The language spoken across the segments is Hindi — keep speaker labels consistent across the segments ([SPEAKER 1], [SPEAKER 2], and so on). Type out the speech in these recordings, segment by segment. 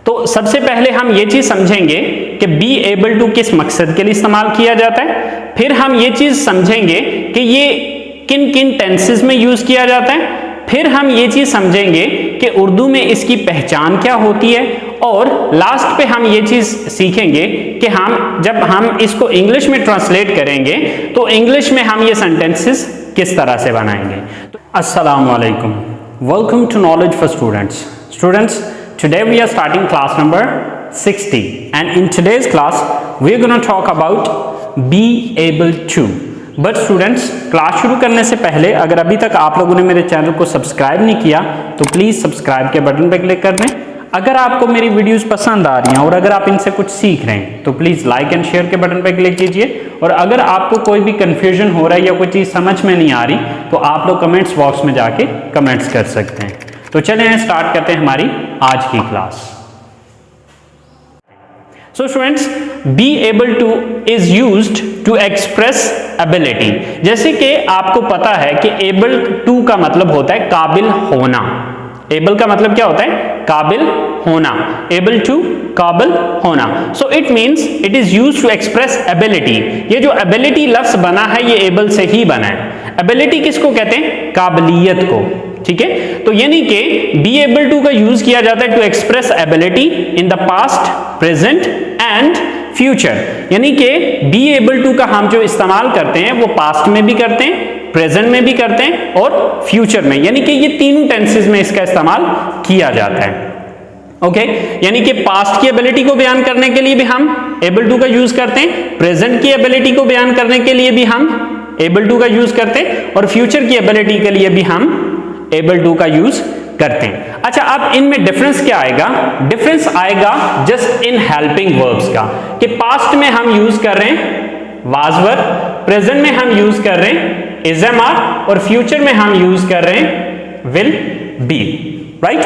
[SPEAKER 1] तो सबसे पहले हम ये चीज समझेंगे कि बी एबल टू किस मकसद के लिए इस्तेमाल किया जाता है, फिर हम ये चीज समझेंगे कि ये किन किन टेंसेस में यूज किया जाता है, फिर हम ये चीज समझेंगे कि उर्दू में इसकी पहचान क्या होती है, और लास्ट पे हम ये चीज सीखेंगे कि जब हम इसको इंग्लिश में ट्रांसलेट करेंगे तो इंग्लिश में हम ये सेंटेंसेस किस तरह से बनाएंगे। अस्सलाम वालेकुम, welcome to knowledge for students. Today we are starting class number 60 and in today's class we are going to talk about be able to। But students, class शुरू करने से पहले अगर अभी तक आप लोगों ने मेरे चैनल को सब्सक्राइब नहीं किया तो प्लीज़ सब्सक्राइब के बटन पर क्लिक कर दें। अगर आपको मेरी वीडियोस पसंद आ रही हैं और अगर आप इनसे कुछ सीख रहे हैं तो प्लीज़ लाइक एंड शेयर के बटन पर क्लिक कीजिए, और अगर आपको कोई भी कन्फ्यूजन हो रहा है या कोई चीज़ समझ में नहीं आ रही तो आप लोग कमेंट्स बॉक्स में जाके कमेंट्स कर सकते हैं। तो चलें स्टार्ट करते हैं हमारी आज की class. So students, be able to is used to express ability. जैसे कि आपको पता है कि एबल टू का मतलब होता है काबिल होना। एबल का मतलब क्या होता है? काबिल होना। एबल टू काबिल होना। So it means it is used to express ability. ये जो एबिलिटी लफ्ज बना है ये एबल से ही बना है। एबिलिटी किसको कहते हैं? काबिलियत को। ठीक है, तो यानी कि बी एबल टू का यूज किया जाता है to express ability in the past, present and future. यानी कि बी एबल टू का हम जो इस्तेमाल करते हैं वो पास्ट में भी करते हैं, प्रेजेंट में भी करते हैं और फ्यूचर में, यानी कि ये तीनों टेंसेस में इसका इस्तेमाल किया जाता है। ओके, यानी कि पास्ट की एबिलिटी को बयान करने के लिए भी हम एबल टू का यूज करते हैं, प्रेजेंट की एबिलिटी को बयान करने के लिए भी हम एबल टू का यूज करते हैं, और फ्यूचर की एबिलिटी के लिए भी हम एबल टू का यूज करते हैं। अच्छा, अब इनमें डिफरेंस क्या आएगा? डिफरेंस आएगा जस्ट इन हेल्पिंग वर्ब्स का, कि पास्ट में हम यूज कर रहे हैं वाज वर, प्रेजेंट में हम यूज कर रहे हैं इज एम आर, और फ्यूचर में हम यूज कर रहे हैं विल बी। राइट,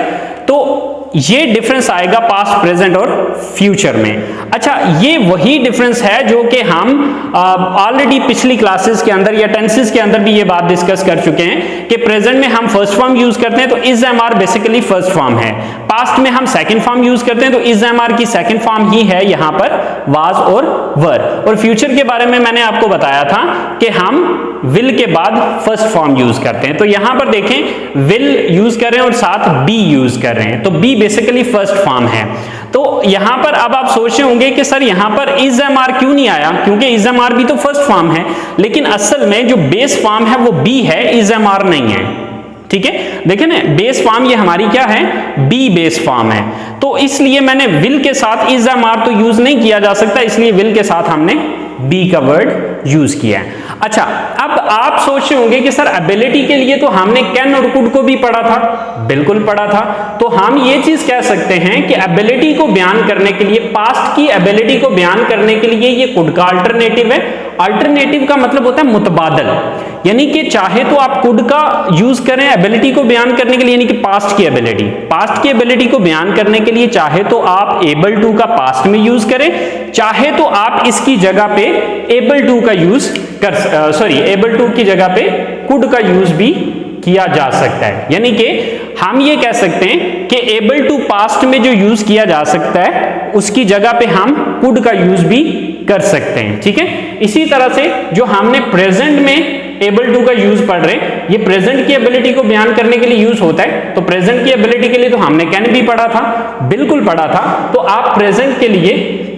[SPEAKER 1] तो ये डिफरेंस आएगा पास्ट, प्रेजेंट और फ्यूचर में। अच्छा, ये वही डिफरेंस है जो कि हम ऑलरेडी पिछली क्लासेस के अंदर या टेंसेस के अंदर भी ये बात डिस्कस कर चुके हैं कि प्रेजेंट में हम फर्स्ट फॉर्म यूज करते हैं तो is am are basically first form है, पास्ट में हम सेकंड फॉर्म यूज करते हैं तो इज एम आर की सेकंड फॉर्म ही है यहां पर वाज और वर। और फ्यूचर के बारे में मैंने आपको बताया था कि हम विल के बाद फर्स्ट फॉर्म यूज करते हैं। तो यहां पर देखें विल यूज कर रहे हैं और साथ बी यूज कर रहे हैं, तो बी बेसिकली फर्स्ट फॉर्म है। तो यहां पर अब आप सोच रहे होंगे कि सर यहां पर इज एम आर क्यों नहीं आया, क्योंकि इज एम आर भी तो फर्स्ट फॉर्म है, लेकिन असल में जो बेस फॉर्म है वो बी है, इज एम आर नहीं है। ठीक है, देखें ना, बेस फॉर्म ये हमारी क्या है? बी बेस फॉर्म है। तो इसलिए मैंने विल के साथ इज एम आर तो यूज नहीं किया जा सकता, इसलिए विल के साथ हमने बी का वर्ड यूज किया है। अच्छा, अब आप सोच रहे होंगे कि सर एबिलिटी के लिए तो हमने कैन और कुड को भी पढ़ा था। बिल्कुल पढ़ा था। तो हम ये चीज कह सकते हैं कि एबिलिटी को बयान करने के लिए, पास्ट की एबिलिटी को बयान करने के लिए ये कुड का अल्टरनेटिव है। अल्टरनेटिव का मतलब होता है मुतबादल, यानी कि चाहे तो आप कुड का यूज करें एबिलिटी को बयान करने के लिए, यानी कि पास्ट की एबिलिटी को बयान करने के लिए चाहे तो आप एबल टू का पास्ट में यूज करें, चाहे तो आप इसकी जगह पे एबल टू का यूज एबल टू की जगह पे कुड का यूज भी किया जा सकता है। यानी कि हम ये कह सकते हैं कि एबल टू पास्ट में जो यूज किया जा सकता है उसकी जगह पे हम कुड का यूज भी कर सकते हैं। ठीक है, इसी तरह से जो हमने प्रेजेंट में एबल टू का यूज पढ़ रहे हैं, ये प्रेजेंट की एबिलिटी को बयान करने के लिए यूज होता है। तो प्रेजेंट की एबिलिटी के लिए तो हमने कैन भी पढ़ा था, बिल्कुल पढ़ा था, तो आप प्रेजेंट के लिए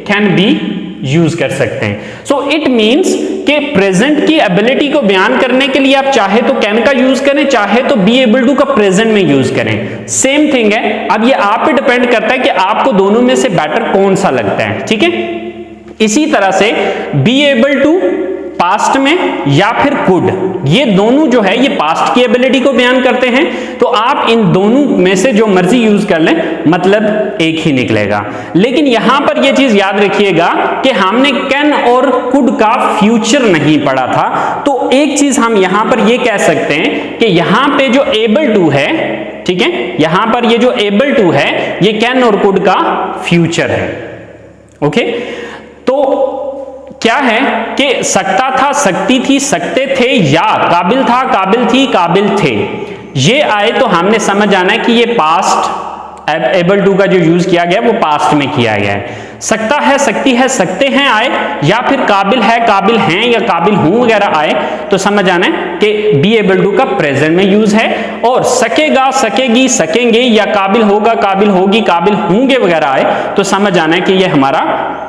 [SPEAKER 1] कैन बी यूज कर सकते हैं। सो इट मींस कि प्रेजेंट की एबिलिटी को बयान करने के लिए आप चाहे तो कैन का यूज करें, चाहे तो बी एबल टू का प्रेजेंट में यूज करें, सेम थिंग है। अब ये आप पे डिपेंड करता है कि आपको दोनों में से बेटर कौन सा लगता है। ठीक है, इसी तरह से बी एबल टू पास्ट में या फिर कुड, ये दोनों जो है ये पास्ट की एबिलिटी को बयान करते हैं। तो आप इन दोनों में से जो मर्जी यूज कर लें, मतलब एक ही निकलेगा। लेकिन यहां पर ये चीज याद रखिएगा कि हमने कैन और कुड का फ्यूचर नहीं पढ़ा था। तो एक चीज हम यहां पर ये कह सकते हैं कि यहां पे जो एबल टू है, ठीक है, यहां पर ये जो एबल टू है ये कैन और कुड का फ्यूचर है। ओके, तो क्या है कि सकता था, सकती थी, सकते थे, या काबिल था, काबिल थी, काबिल थे, ये आए तो हमने समझ आना है कि ये पास्ट एबल टू का जो यूज किया गया वो पास्ट में किया गया है। सकता है, सकती है, सकते हैं आए, या फिर काबिल है, काबिल हैं या काबिल हूं वगैरह आए, तो समझ आना है कि बी एबल टू का प्रेजेंट में यूज है। और सकेगा, सकेगी, सकेंगे या काबिल होगा, काबिल होगी, काबिल होंगे वगैरह आए, तो समझ आना है कि ये हमारा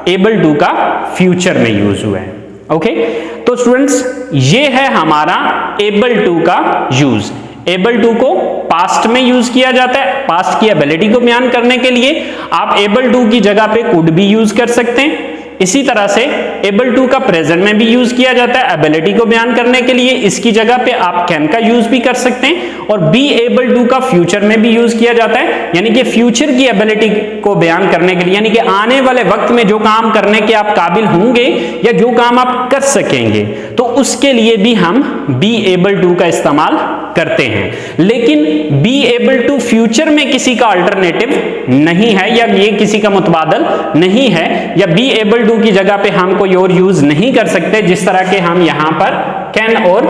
[SPEAKER 1] एबल टू का फ्यूचर में यूज हुआ है। ओके, तो स्टूडेंट्स ये है हमारा एबल टू का यूज। एबल टू को पास्ट में यूज किया जाता है, पास्ट की एबिलिटी को बयान करने के लिए। आप एबल टू की जगह पे कुड भी यूज कर सकते हैं। इसी तरह से एबल टू का प्रेजेंट में भी यूज किया जाता है एबिलिटी को बयान करने के लिए, इसकी जगह पे आप कैन का यूज भी कर सकते हैं। और बी एबल टू का फ्यूचर में भी यूज किया जाता है, यानी कि फ्यूचर की एबिलिटी को बयान करने के लिए, यानी कि आने वाले वक्त में जो काम करने के आप काबिल होंगे या जो काम आप कर सकेंगे, तो उसके लिए भी हम बी एबल टू का इस्तेमाल करते हैं। लेकिन बी एबल टू फ्यूचर में किसी का अल्टरनेटिव नहीं है, या ये किसी का मुतबादल नहीं है, या बी एबल टू की जगह पे हम कोई और यूज नहीं कर सकते जिस तरह के हम यहां पर कैन और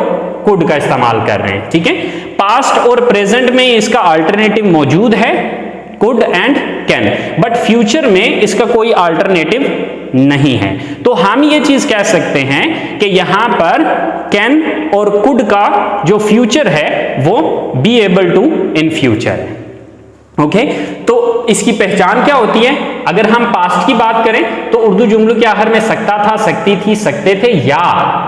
[SPEAKER 1] कुड का इस्तेमाल कर रहे हैं। ठीक है, पास्ट और प्रेजेंट में इसका अल्टरनेटिव मौजूद है, could and can, but future में इसका कोई अल्टरनेटिव नहीं है। तो हम ये चीज कह सकते हैं कि यहां पर कैन और कुड का जो फ्यूचर है वो be able to in future है। ओके, तो इसकी पहचान क्या होती है? अगर हम पास्ट की बात करें तो उर्दू जुमलों के आखिर में सकता था, सकती थी, सकते थे, या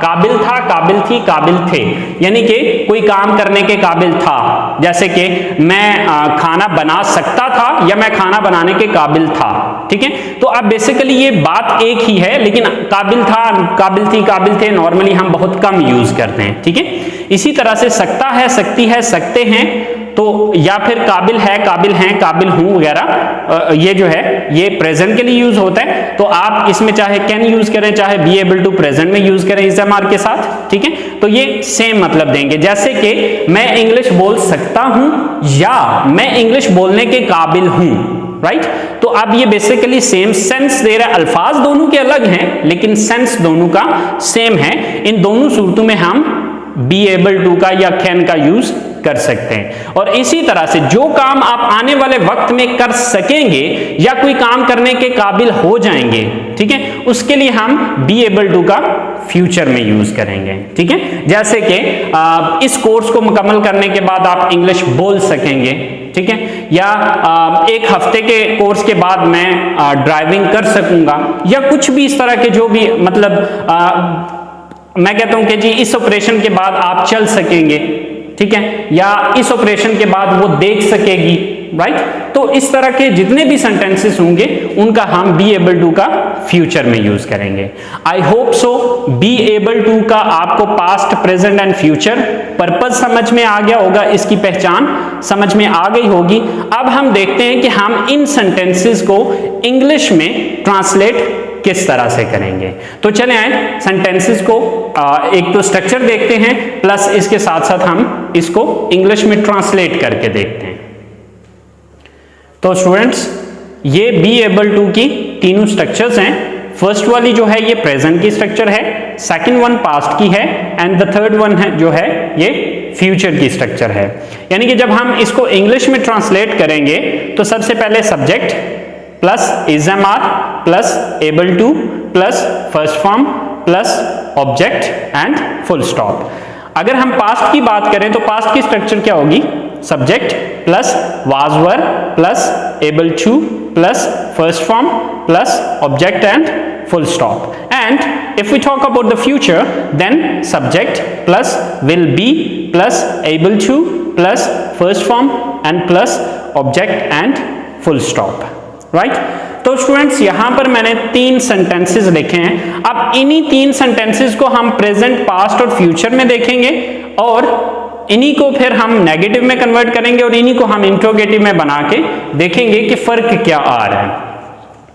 [SPEAKER 1] काबिल था, काबिल थी, काबिल थे, यानी कि कोई काम करने के काबिल था। जैसे कि मैं खाना बना सकता था या मैं खाना बनाने के काबिल था। ठीक है, तो अब बेसिकली ये बात एक ही है, लेकिन काबिल था, काबिल थी, काबिल थे नॉर्मली हम बहुत कम यूज करते हैं। ठीक है, इसी तरह से सकता है, सकती है, सकते हैं, तो या फिर काबिल है, काबिल हैं, काबिल हूं वगैरह, ये जो है ये प्रेजेंट के लिए यूज होता है। तो आप इसमें चाहे कैन यूज करें, चाहे बी एबल टू प्रेजेंट में यूज करें इस एमआर के साथ। ठीक है, तो ये सेम मतलब देंगे, जैसे कि मैं इंग्लिश बोल सकता हूं या मैं इंग्लिश बोलने के काबिल हूं, राइट। तो अब ये बेसिकली सेम सेंस दे रहा है। अल्फाज दोनों के अलग हैं लेकिन सेंस दोनों का सेम है। इन दोनों सूरतों में हम बी एबल टू का या कैन का यूज कर सकते हैं। और इसी तरह से जो काम आप आने वाले वक्त में कर सकेंगे या कोई काम करने के काबिल हो जाएंगे, ठीक है, उसके लिए हम बी एबल टू का फ्यूचर में यूज करेंगे। ठीक है, जैसे कि इस कोर्स को मुकम्मल करने के बाद आप इंग्लिश बोल सकेंगे। ठीक है, या एक हफ्ते के कोर्स के बाद मैं ड्राइविंग कर सकूंगा, या कुछ भी इस तरह के जो भी मतलब मैं कहता हूं कि जी इस ऑपरेशन के बाद आप चल सकेंगे। ठीक है, या इस ऑपरेशन के बाद वो देख सकेगी, राइट। तो इस तरह के जितने भी सेंटेंसेस होंगे उनका हम बी एबल टू का फ्यूचर में यूज करेंगे। I hope so be able to का आपको past, present and future purpose समझ में आ गया होगा, इसकी पहचान समझ में आ गई होगी। अब हम देखते हैं कि हम इन सेंटेंसेस को इंग्लिश में ट्रांसलेट किस तरह से करेंगे। तो चले आए सेंटेंसेस को एक तो स्ट्रक्चर देखते हैं, प्लस इसके साथ साथ हम इसको इंग्लिश में ट्रांसलेट करके देखते हैं। तो स्टूडेंट्स, ये बी एबल टू की तीनों स्ट्रक्चर्स हैं। फर्स्ट वाली जो है ये प्रेजेंट की स्ट्रक्चर है, सेकंड वन पास्ट की है, एंड द थर्ड वन है जो है ये फ्यूचर की स्ट्रक्चर है। यानी कि जब हम इसको इंग्लिश में ट्रांसलेट करेंगे तो सबसे पहले subject plus is am are plus able to plus first form plus object and full stop. अगर हम पास्ट की बात करें तो पास्ट की स्ट्रक्चर क्या होगी? Subject plus was were plus able to plus first form plus object and full stop. And if we talk about the future, then subject plus will be plus able to plus first form and plus object and full stop, right? तो स्टूडेंट्स यहां पर मैंने तीन सेंटेंसेस लिखे हैं। अब इन्हीं तीन सेंटेंसेस को हम प्रेजेंट, पास्ट और फ्यूचर में देखेंगे और इन्हीं को फिर हम नेगेटिव में कन्वर्ट करेंगे और इन्हीं को हम इंट्रोगेटिव में बना के देखेंगे कि फर्क क्या आ रहा है।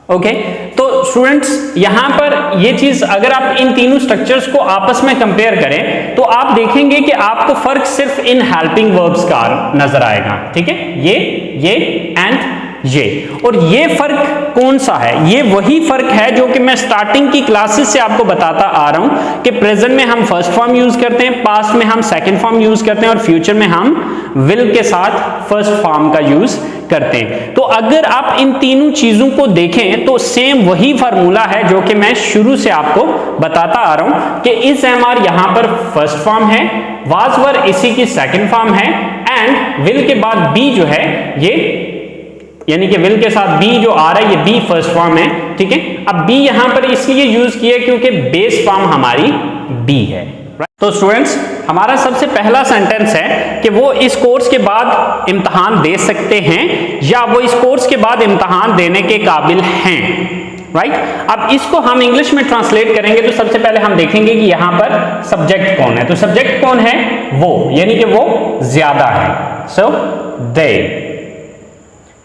[SPEAKER 1] ओके, तो स्टूडेंट्स यहां पर ये चीज अगर आप इन तीनों स्ट्रक्चर्स को आपस में कंपेयर करें तो आप देखेंगे कि आपको फर्क सिर्फ इन हेल्पिंग वर्ब्स का नजर आएगा। ठीक है, ये एंड ये। और ये फर्क कौन सा है? ये वही फर्क है जो कि मैं स्टार्टिंग की क्लासेस से आपको बताता आ रहा हूं कि प्रेजेंट में हम फर्स्ट फॉर्म यूज करते हैं, पास्ट में हम सेकंड फॉर्म यूज करते हैं और फ्यूचर में हम विल के साथ फर्स्ट फॉर्म का यूज करते हैं। तो अगर आप इन तीनों चीजों को देखें तो सेम वही फार्मूला है जो कि मैं शुरू से आपको बताता आ रहा हूं कि इज एम आर यहां पर फर्स्ट फॉर्म है, वाज वर इसी की सेकंड फॉर्म है, एंड विल के बाद बी जो है ये, यानी कि विल के साथ बी जो आ रहा है ये बी फर्स्ट फॉर्म है। ठीक है, अब बी यहां पर इसलिए यूज किया क्योंकि बेस फॉर्म हमारी बी है। तो स्टूडेंट्स, हमारा सबसे पहला सेंटेंस है कि वो इस कोर्स के बाद इम्तहान दे सकते हैं या वो इस कोर्स के बाद इम्तहान देने के काबिल हैं। राइट, अब इसको हम इंग्लिश में ट्रांसलेट करेंगे तो सबसे पहले हम देखेंगे कि यहां पर सब्जेक्ट कौन है। तो सब्जेक्ट कौन है? वो, यानी कि वो ज्यादा है। So they.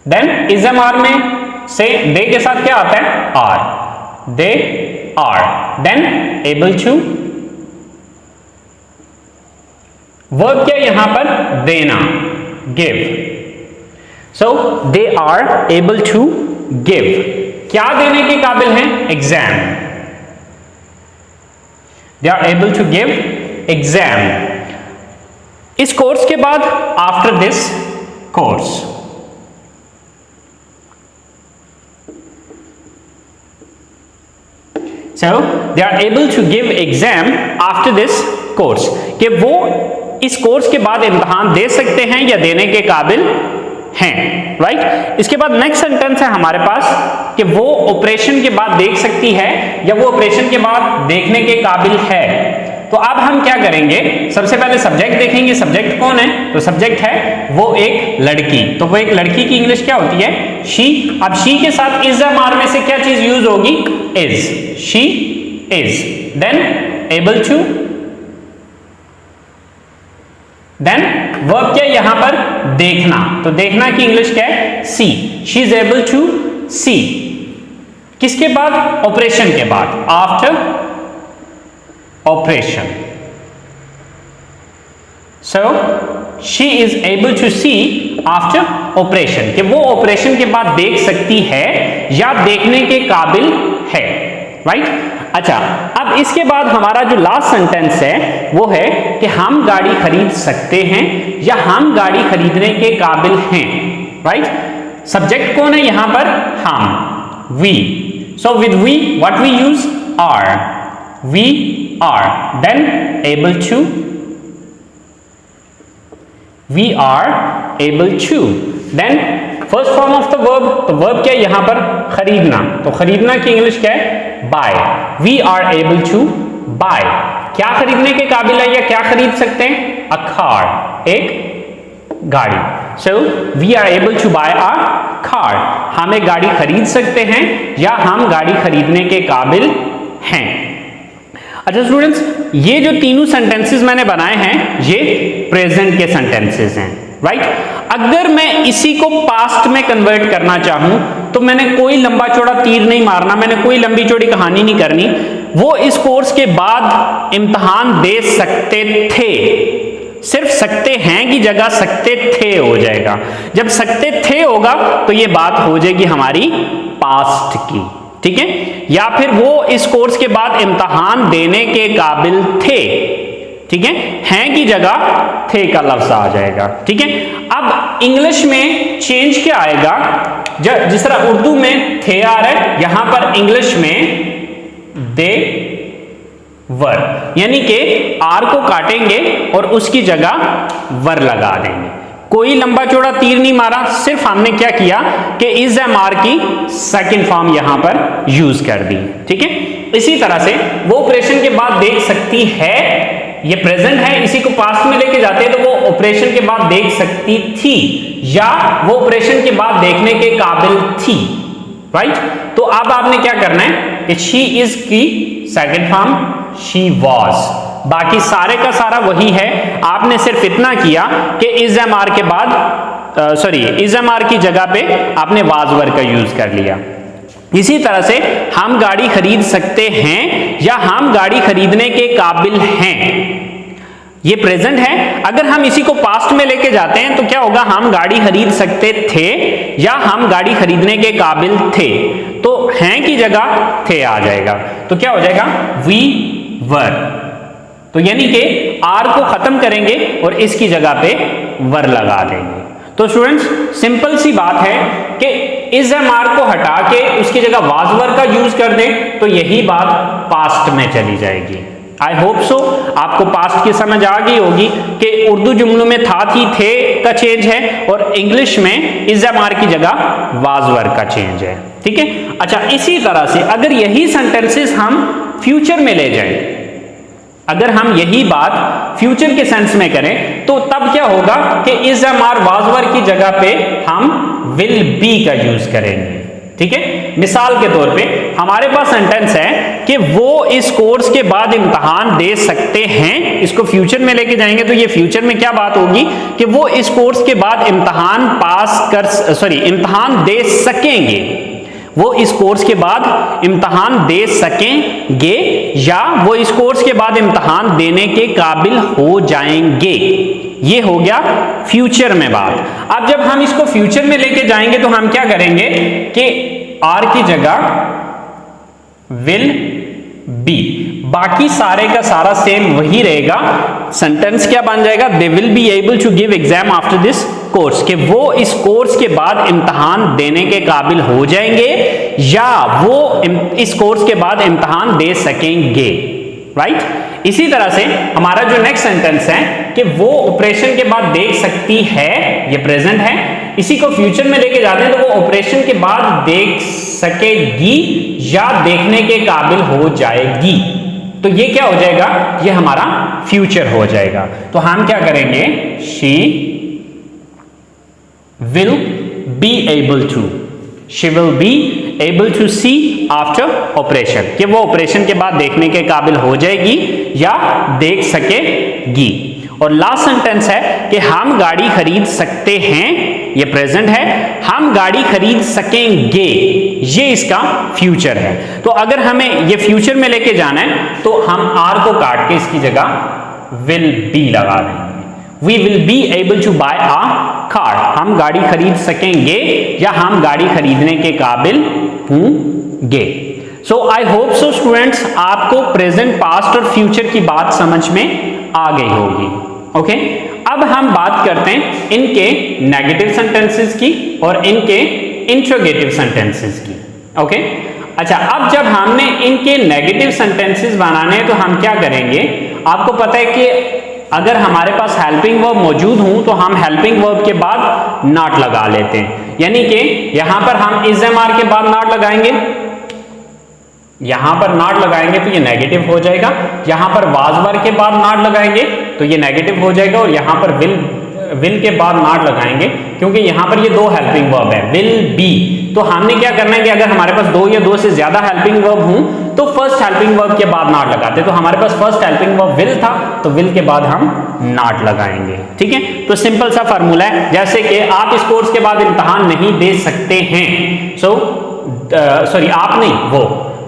[SPEAKER 1] Then is am are में से दे के साथ क्या आता है? Are. They are. Then able to, verb क्या यहां पर? देना, give. So they are able to give. क्या देने के काबिल हैं? Exam. They are able to give exam. इस कोर्स के बाद, after this course. So they are able to give exam after this course, कि वो इस कोर्स के बाद इम्तहान दे सकते हैं या देने के काबिल हैं। राइट, इसके बाद नेक्स्ट सेंटेंस है हमारे पास कि वो ऑपरेशन के बाद देख सकती है या वो ऑपरेशन के बाद देखने के काबिल है। तो अब हम क्या करेंगे? सबसे पहले सब्जेक्ट देखेंगे। सब्जेक्ट कौन है? तो सब्जेक्ट है वो एक लड़की। तो वो एक लड़की की इंग्लिश क्या होती है? शी। अब शी के साथ इज एम आर में से क्या चीज यूज होगी? Is. She is. Then able to. Then verb क्या यहां पर? देखना। तो देखना की इंग्लिश क्या है? See. She is able to see. किसके बाद? ऑपरेशन के बाद, after operation. So she is able to see after operation, कि वो ऑपरेशन के बाद देख सकती है या देखने के काबिल है। राइट, अच्छा, अब इसके बाद हमारा जो लास्ट सेंटेंस है वो है कि हम गाड़ी खरीद सकते हैं या हम गाड़ी खरीदने के काबिल हैं। राइट, सब्जेक्ट कौन है यहां पर? हम, we. So with we what we use? Are. We are, then able to, we are able to, then first form of the verb, तो verb क्या है यहां पर? खरीदना। तो खरीदना की इंग्लिश क्या है? buy। we are able to buy। क्या खरीदने के काबिल है या क्या खरीद सकते हैं? a car, एक गाड़ी। so we are able to buy a car। हम एक गाड़ी खरीद सकते हैं या हम गाड़ी खरीदने के काबिल हैं। अच्छा स्टूडेंट्स, ये जो तीनों सेंटेंसेस मैंने बनाए हैं ये प्रेजेंट के सेंटेंसेस हैं। राइट, अगर मैं इसी को पास्ट में कन्वर्ट करना चाहूं तो मैंने कोई लंबा चौड़ा तीर नहीं मारना, मैंने कोई लंबी चौड़ी कहानी नहीं करनी। वो इस कोर्स के बाद इम्तहान दे सकते थे, सिर्फ सकते हैं की जगह सकते थे हो जाएगा। जब सकते थे होगा तो ये बात हो जाएगी हमारी पास्ट की। ठीक है, या फिर वो इस कोर्स के बाद इम्तहान देने के काबिल थे। ठीक है, हैं की जगह थे का लफ्ज आ जाएगा। ठीक है, अब इंग्लिश में चेंज क्या आएगा? जिस तरह उर्दू में थे आ रहा है, यहां पर इंग्लिश में दे वर, यानी कि आर को काटेंगे और उसकी जगह वर लगा देंगे। कोई लंबा चौड़ा तीर नहीं मारा, सिर्फ हमने क्या किया कि इज एम आर की सेकंड फॉर्म यहां पर यूज कर दी। ठीक है, इसी तरह से वो ऑपरेशन के बाद देख सकती है, ये प्रेजेंट है, इसी को पास्ट में लेके जाते हैं तो वो ऑपरेशन के बाद देख सकती थी या वो ऑपरेशन के बाद देखने के काबिल थी। राइट, तो अब आपने क्या करना है कि शी इज की सेकंड फॉर्म शी वॉज। बाकी सारे का सारा वही है, आपने सिर्फ इतना किया कि इज एम आर के बाद इज एम आर की जगह पे आपने वाज वर्ब का यूज कर लिया। इसी तरह से हम गाड़ी खरीद सकते हैं या हम गाड़ी खरीदने के काबिल हैं, ये प्रेजेंट है। अगर हम इसी को पास्ट में लेके जाते हैं तो क्या होगा, हम गाड़ी खरीद सकते थे या हम गाड़ी खरीदने के काबिल थे, तो हैं की जगह थे आ जाएगा, तो क्या हो जाएगा वी वर। तो यानी कि आर को खत्म करेंगे और इसकी जगह पे वर लगा देंगे। तो स्टूडेंट्स सिंपल सी बात है कि इस एमआर को हटा के उसकी जगह वाज वर का यूज कर दें तो यही बात पास्ट में चली जाएगी। आई होप सो आपको पास्ट की समझ आ गई होगी कि उर्दू जुमलों में था थी थे का चेंज है और इंग्लिश में इज एम आर की जगह वाज वर का चेंज है। ठीक है, अच्छा इसी तरह से अगर यही सेंटेंसेस हम फ्यूचर में ले जाएं, अगर हम यही बात फ्यूचर के सेंस में करें तो तब क्या होगा कि is am are was were की जगह पे हम विल बी का यूज करेंगे। ठीक है, मिसाल के तौर पे हमारे पास सेंटेंस है कि वो इस कोर्स के बाद इम्तहान दे सकते हैं, इसको फ्यूचर में लेके जाएंगे तो ये फ्यूचर में क्या बात होगी कि वो इस कोर्स के बाद इम्तहान दे सकेंगे, वो इस कोर्स के बाद इम्तहान दे सकेंगे या वो इस कोर्स के बाद इम्तहान देने के काबिल हो जाएंगे। ये हो गया फ्यूचर में बात। अब जब हम इसको फ्यूचर में लेके जाएंगे तो हम क्या करेंगे कि आर की जगह विल बी, बाकी सारे का सारा सेम वही रहेगा। सेंटेंस क्या बन जाएगा, they will be able to give exam after this course, कि वो इस कोर्स के बाद इम्तहान देने के काबिल हो जाएंगे या वो इस कोर्स के बाद इम्तहान दे सकेंगे। राइट, इसी तरह से हमारा जो नेक्स्ट सेंटेंस है कि वो ऑपरेशन के बाद देख सकती है, ये प्रेजेंट है, इसी को फ्यूचर में लेके जाते हैं तो वो ऑपरेशन के बाद देख सकेगी या देखने के काबिल हो जाएगी। तो ये क्या हो जाएगा, ये हमारा फ्यूचर हो जाएगा। तो हम क्या करेंगे, she will be able to, she will be able to see after operation, कि वो ऑपरेशन के बाद देखने के काबिल हो जाएगी या देख सकेगी। और लास्ट सेंटेंस है कि हम गाड़ी खरीद सकते हैं, ये प्रेजेंट है, हम गाड़ी खरीद सकेंगे, ये इसका फ्यूचर है। तो अगर हमें ये फ्यूचर में लेके जाना है तो हम आर को काट के इसकी जगह विल बी लगा देंगे। We will be able to buy a car, हम गाड़ी खरीद सकेंगे या हम गाड़ी खरीदने के काबिल होंगे। सो आई होप सो स्टूडेंट्स आपको प्रेजेंट, पास्ट और फ्यूचर की बात समझ में आ गई होगी। ओके, अब हम बात करते हैं इनके नेगेटिव सेंटेंसेस की और इनके इंट्रोगेटिव सेंटेंसेस की। ओके, अच्छा अब जब हमने इनके नेगेटिव सेंटेंसेस बनाने हैं तो हम क्या करेंगे, आपको पता है कि अगर हमारे पास हेल्पिंग वर्ब मौजूद हो तो हम हेल्पिंग वर्ब के बाद नॉट लगा लेते हैं, यानी कि यहां पर हम इज एम आर के बाद नॉट लगाएंगे, यहां पर नॉट लगाएंगे तो ये नेगेटिव हो जाएगा, यहां पर वाज वर के बाद नॉट लगाएंगे तो ये नेगेटिव हो जाएगा और यहां पर विल के बाद नॉट लगाएंगे क्योंकि यहां पर ये दो हेल्पिंग वर्ब है, विल बी। तो हमने क्या करना है कि अगर हमारे पास दो या दो से ज्यादा हेल्पिंग वर्ब हों तो फर्स्ट हेल्पिंग वर्ब के बाद नॉट लगाते, तो हमारे पास फर्स्ट हेल्पिंग वर्ब विल था तो विल के बाद हम नॉट लगाएंगे। ठीक है, तो सिंपल सा फार्मूला है, जैसे कि आप इस कोर्स के बाद इम्तहान नहीं दे सकते हैं, आप नहीं,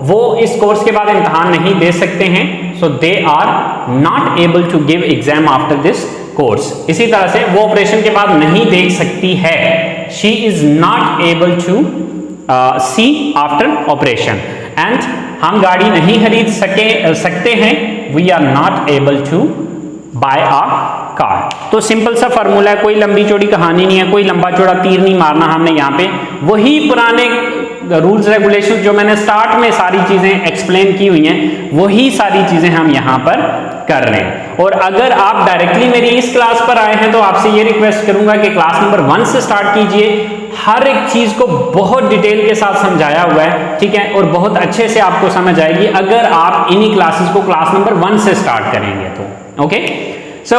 [SPEAKER 1] वो इस कोर्स के बाद इम्तहान नहीं दे सकते हैं, so they are not able to give exam after this course. इसी तरह से वो ऑपरेशन के बाद नहीं देख सकती है, she is not able to see after operation. And हम गाड़ी नहीं खरीद सकते हैं, we are not able to buy a car. तो सिंपल सा फॉर्मूला है, कोई लंबी चौड़ी कहानी नहीं है, कोई लंबा चौड़ा तीर नहीं मारना हमने यहाँ पे, वही पुराने रूल्स रेगुलेशंस जो मैंने स्टार्ट में सारी चीजें एक्सप्लेन की हुई हैं वही सारी चीजें हम यहाँ पर कर रहे हैं। और अगर आप डायरेक्टली मेरी इस क्लास पर आए हैं तो आपसे ये रिक्वेस्ट करूंगा कि क्लास नंबर 1 से स्टार्ट कीजिए, हर एक चीज को बहुत डिटेल के साथ समझाया हुआ है, ठीक है, और बहुत अच्छे से आपको समझ आएगी अगर आप इन्हीं क्लासेस को क्लास नंबर 1 से स्टार्ट करेंगे तो। ओके, सो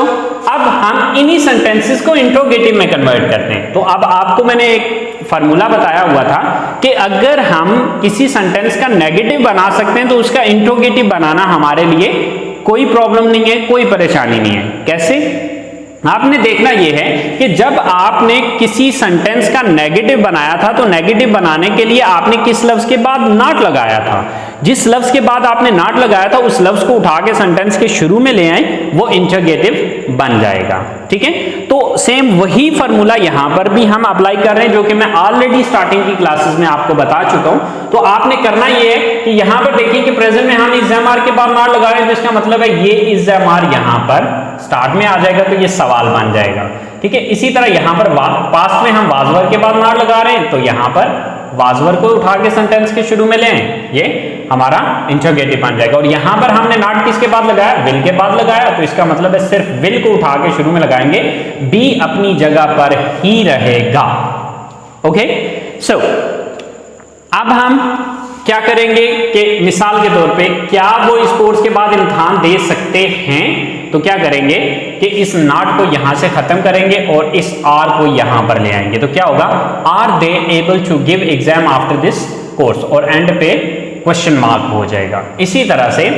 [SPEAKER 1] अब हम इन्हीं सेंटेंसेस को इंट्रोगेटिव में कन्वर्ट करते हैं। तो अब आपको मैंने एक फार्मूला बताया हुआ था कि अगर हम किसी सेंटेंस का नेगेटिव बना सकते हैं तो उसका इंट्रोगेटिव बनाना हमारे लिए कोई प्रॉब्लम नहीं है, कोई परेशानी नहीं है। कैसे? आपने देखना यह है कि जब आपने किसी सेंटेंस का नेगेटिव बनाया था तो नेगेटिव बनाने के लिए आपने किस लफ्ज के बाद नॉट लगाया था, जिस लफ्ज के बाद आपने नॉट लगाया था उस लफ्ज को उठा के सेंटेंस के शुरू में ले आए, वो इंटरोगेटिव बन जाएगा। ठीक है, तो सेम वही फॉर्मूला यहां पर भी हम अप्लाई कर रहे हैं, जो कि मैं ऑलरेडी स्टार्टिंग की क्लासेस में आपको बता चुका हूं। तो आपने करना ये है कि यहां पर देखिए कि प्रेजेंट में हम इज एम आर के बाद नॉट लगा रहे हैं, तो इसका मतलब है ये इज एम आर यहां पर स्टार्ट में आ जाएगा, तो ये सवाल बन जाएगा। ठीक है, इसी तरह यहां पर पास्ट में हम वाजवर के बाद नॉट लगा रहे हैं, तो यहां पर वाजवर को उठा के सेंटेंस के शुरू में ले आए, ये हमारा इंटरोगेटिव बन जाएगा। और यहां पर हमने नॉट किसके बाद लगाया, विल के बाद लगाया, तो इसका मतलब है सिर्फ विल को उठा के शुरू में लगाएंगे, बी अपनी जगह पर ही रहेगा। ओके, सो अब हम क्या करेंगे कि मिसाल के तौर पे क्या वो इस कोर्स के बाद इम्तिहान दे सकते हैं, तो क्या करेंगे कि इस नॉट को यहां से खत्म करेंगे और इस आर को यहां पर ले आएंगे, तो क्या होगा, are they able to give exam after this course, और एंड पे क्वेश्चन मार्क हो जाएगा। इसी तरह से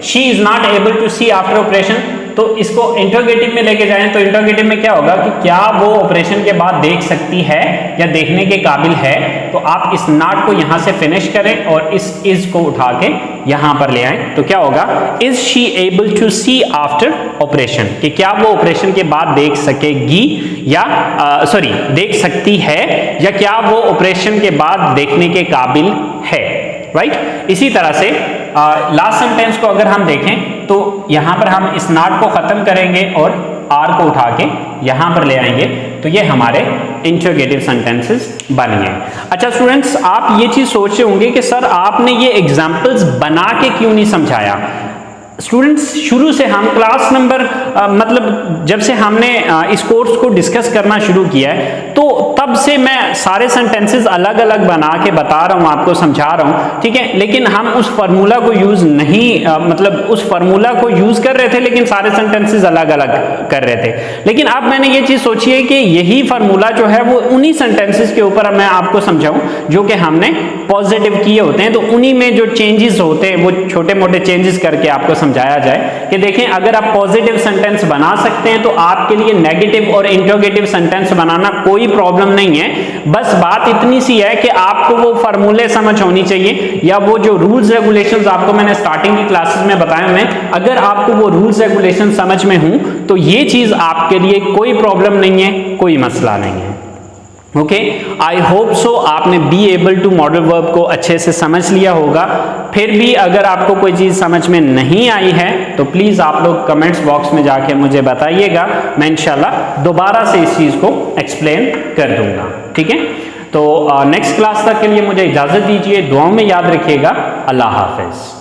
[SPEAKER 1] she is not able to see after operation, तो इसको इंटरोगेटिव में लेके जाएं, तो इंटरोगेटिव में क्या होगा कि क्या वो ऑपरेशन के बाद देख सकती है या देखने के काबिल है, तो आप इस नॉट को यहां से फिनिश करें और इस इज को उठा के यहां पर ले आएं, तो क्या होगा, is she able to see after operation, कि क्या वो ऑपरेशन के बाद देख सकेगी या देख सकती है, या क्या वो ऑपरेशन के बाद देखने के काबिल है। राइट, इसी तरह से लास्ट सेंटेंस को अगर हम देखें तो यहां पर हम इस नॉट को खत्म करेंगे और आर को उठा के यहां पर ले आएंगे, तो ये हमारे इंटरोगेटिव सेंटेंसेस बन गए। अच्छा स्टूडेंट्स, आप ये चीज सोच रहे होंगे कि सर आपने ये एग्जाम्पल्स बना के क्यों नहीं समझाया। स्टूडेंट्स, शुरू से हम क्लास नंबर मतलब जब से हमने इस कोर्स को डिस्कस करना शुरू किया है, तो तब से मैं सारे सेंटेंसेस अलग अलग बना के बता रहा हूं, आपको समझा रहा हूं। ठीक है, लेकिन हम उस फार्मूला को यूज नहीं उस फार्मूला को यूज कर रहे थे, लेकिन सारे सेंटेंसेस अलग अलग कर रहे थे। लेकिन अब मैंने ये चीज सोची है कि यही फार्मूला जो है वो उन्हीं सेंटेंसेस के ऊपर मैं आपको समझाऊं जो कि हमने पॉजिटिव किए होते हैं, तो उन्हीं में जो चेंजेस होते हैं वो छोटे मोटे चेंजेस करके आपको समझाया जाए कि देखें, अगर आप पॉजिटिव सेंटेंस बना सकते हैं तो आपके लिए नेगेटिव और इंटरोगेटिव सेंटेंस बनाना कोई प्रॉब्लम नहीं है। बस बात इतनी सी है कि आपको वो फार्मूले समझ होनी चाहिए, या वो जो रूल्स रेगुलेशंस आपको मैंने स्टार्टिंग की क्लासेस में बताए हुए, अगर आपको वो रूल्स रेगुलेशन समझ में हूं तो ये चीज आपके लिए कोई प्रॉब्लम नहीं है, कोई मसला नहीं है। ओके, आई होप सो आपने be able to modal verb को अच्छे से समझ लिया होगा। फिर भी अगर आपको कोई चीज समझ में नहीं आई है तो प्लीज आप लोग कमेंट्स बॉक्स में जाके मुझे बताइएगा, मैं इंशाल्लाह दोबारा से इस चीज को एक्सप्लेन कर दूंगा। ठीक है, तो नेक्स्ट क्लास तक के लिए मुझे इजाजत दीजिए, दुआओं में याद रखिएगा। अल्लाह हाफिज।